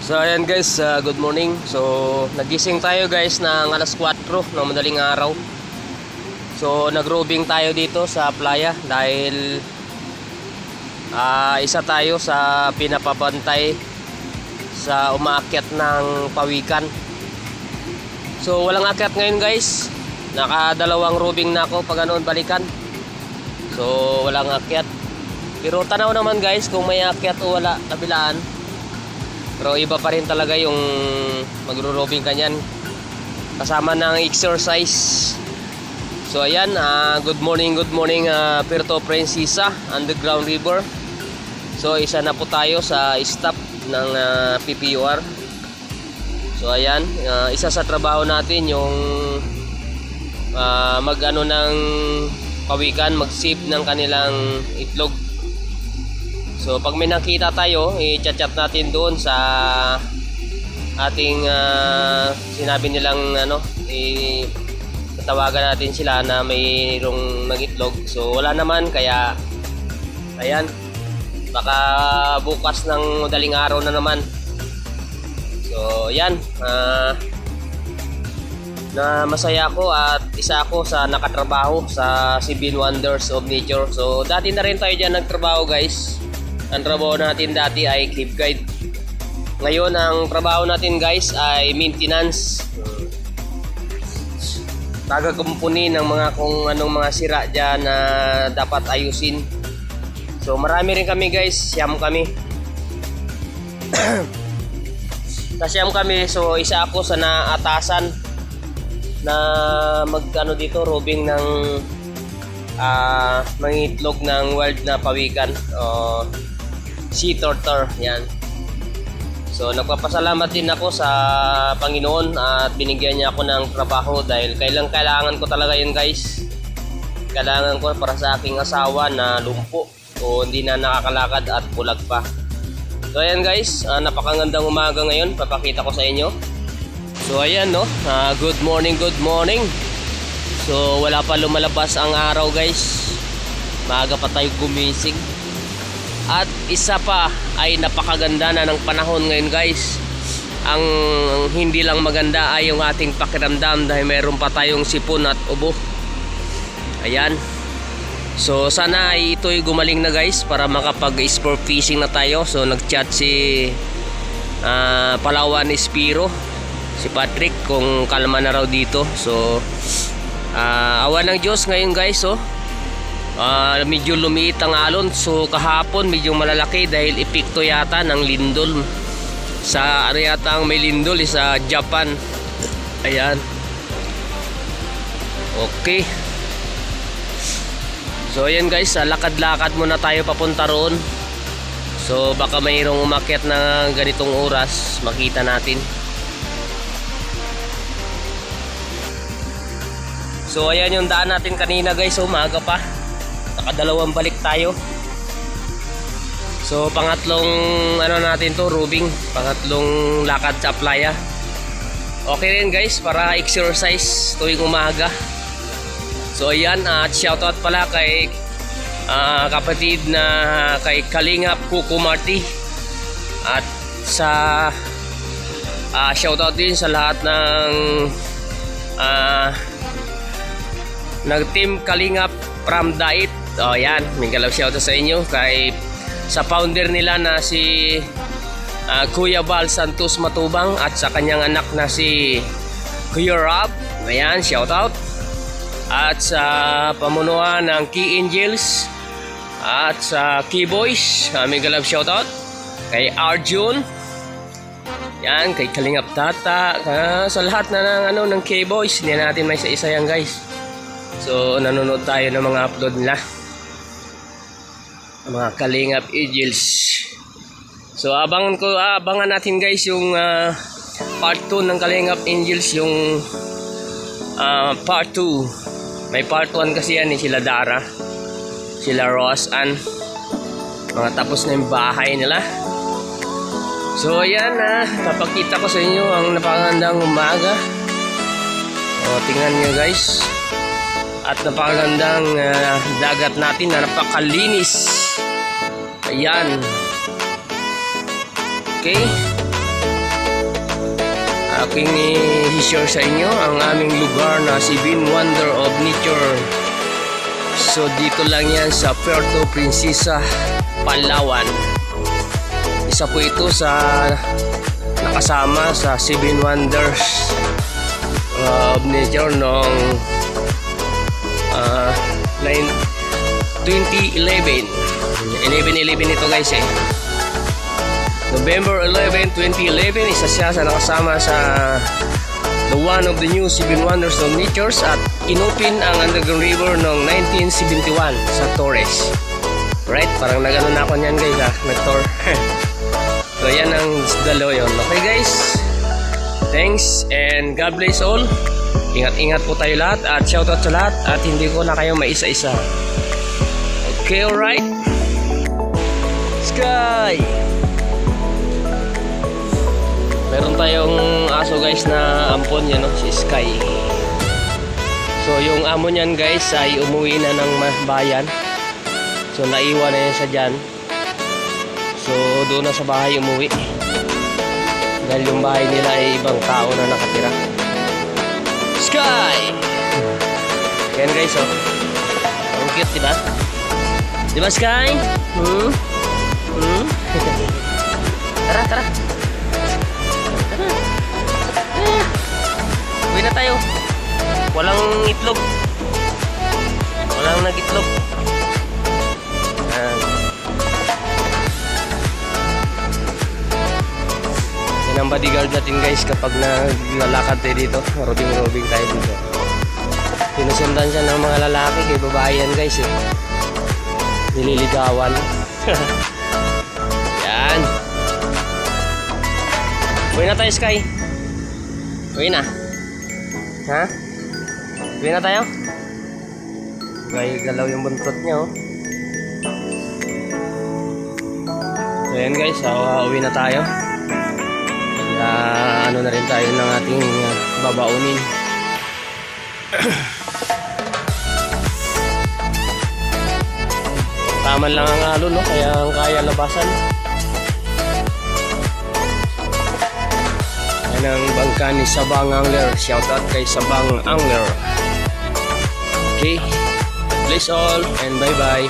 So ayan guys, good morning. So nagising tayo guys ng alas 4 ng madaling araw. So nag-roving tayo dito sa playa dahil isa tayo sa pinapabantay sa umaakyat ng pawikan. So walang akyat ngayon guys. Nakadalawang roving na ako pag ganoon balikan. So walang akyat. Pero tanaw naman guys kung may akyat o wala, kabilaan. Pero iba pa rin talaga yung magro-roving kanyan kasama ng exercise. So ayan, good morning Puerto Princesa, Underground River. So isa na po tayo sa stop ng PPUR. So ayan, isa sa trabaho natin yung mag-ano ng pawikan, mag-sip ng kanilang itlog. So pag may nakita tayo, i-chat natin doon sa ating sinabi nilang tatawagan natin sila na mayroong nag-itlog. So wala naman, kaya ayan, baka bukas ng madaling araw na naman. So ayan, na masaya ako at isa ako sa nakatrabaho sa 7 Wonders of Nature. So dati na rin tayo dyan nagtrabaho guys. Ang trabaho natin dati ay cave guide. Ngayon ang trabaho natin guys ay maintenance. Tagakumpuni ng mga kung anong mga sira dyan na dapat ayusin. So marami rin kami guys, siyam kami. Siyam kami, so isa ako sa naatasan na mag-ano dito, roving ng mga itlog ng wild na pawikan. Sea turtle, yan. So nagpapasalamat din ako sa Panginoon at binigyan niya ako ng trabaho dahil kailangan ko talaga yun guys. Kailangan ko para sa aking asawa na lumpo o hindi na nakakalakad at bulag pa. So ayan guys, napakagandang umaga ngayon, papakita ko sa inyo. So ayan no, good morning. So wala pa lumalabas ang araw guys, maaga pa tayo gumising. At isa pa ay napakaganda na ng panahon ngayon guys. Ang hindi lang maganda ay yung ating pakiramdam dahil meron pa tayong sipon at ubo. Ayan. So sana ay ito'y gumaling na guys para makapag-sport fishing na tayo. So nag-chat si Palawan Espiro, si Patrick, kung kalma na raw dito. So awan ng Diyos ngayon guys, medyo lumiit ang alon. So kahapon medyo malalaki dahil epekto yata ng lindol. Sa ano yata ang may lindol sa Japan. Ayan. Okay. So ayan guys, lakad-lakad muna tayo papunta roon. So baka mayroong umakyat na ganitong oras, makita natin. So ayan yung daan natin kanina guys, umaga pa. Nakadalawang balik tayo. So pangatlong natin to, roving, pangatlong lakad sa playa. Okay rin guys para exercise tuwing umaga. So ayan, at shoutout pala kay kapatid na kay Kalingap Kuko Marty. At sa shoutout din sa lahat ng nag-team Kalingap from Dait. Yan, may galaw shoutout sa inyo kay sa founder nila na si Kuya Val Santos Matubang at sa kanyang anak na si Kuya Rob. Ayan, shoutout. At sa pamunuan ng Key Angels at sa Key Boys, may galaw shoutout kay Arjun. Yan, kay Kalingap Tata, sa lahat na ng Key Boys. Hindi natin may isa-isa yan guys. So nanonood tayo ng mga upload nila, mga Kalingap Angels. So abangan natin guys yung part 2 ng Kalingap Angels, yung part 2. May part 1 kasi yan sila Dara, sila Ross Ann, mga tapos na yung bahay nila. So ayan papakita ko sa inyo ang napakagandang umaga. Tingnan nyo guys, at napakagandang dagat natin na napakalinis. Ayan. Okay, aking i-share sa inyo ang aming lugar na 7 Wonder of Nature. So dito lang yan sa Puerto Princesa, Palawan. Isa po ito sa nakasama sa 7 Wonders of Nature noong 2011. 11 ito guys November 11, 2011, isa siya sa nakasama sa the one of the new 7 Wonders of Nature at inopen ang Underground River noong 1971 sa Torres. Right? Parang nagano na ako niyan guys nag-tour. So yan ang dalawa yun. Okay guys, thanks and God bless all. Ingat-ingat po tayo lahat at shoutout sa lahat at hindi ko na kayo maisa-isa. Okay, alright. Sky! Meron tayong aso guys na ampon yan, no? Si Sky. So yung amo niyan guys ay umuwi na ng bayan. So naiwan na yan sa dyan. So doon na sa bahay umuwi. Dahil yung bahay nila ay ibang tao na nakatira. Sky! Yan guys ang cute diba? Diba Sky? Tara, tara. Uwi na tayo. Walang itlog. Walang nag-itlog. Yan ang bodyguard natin guys kapag naglalakad tayo dito. Robing tayo dito. Sinusundan siya ng mga lalaki kay babae yan guys nililigawan. Yan. Uwi na tayo Sky. Uwi na. Ha? Uwi na tayo? Galaw yung buntot niya So yan guys, uwi na tayo. Ano na rin tayo ng ating babaunin. Taman lang ang alon kaya kaya labasan. Yan ang bangka ni Sabang Angler. Shoutout kay Sabang Angler. Okay, bless all and bye bye.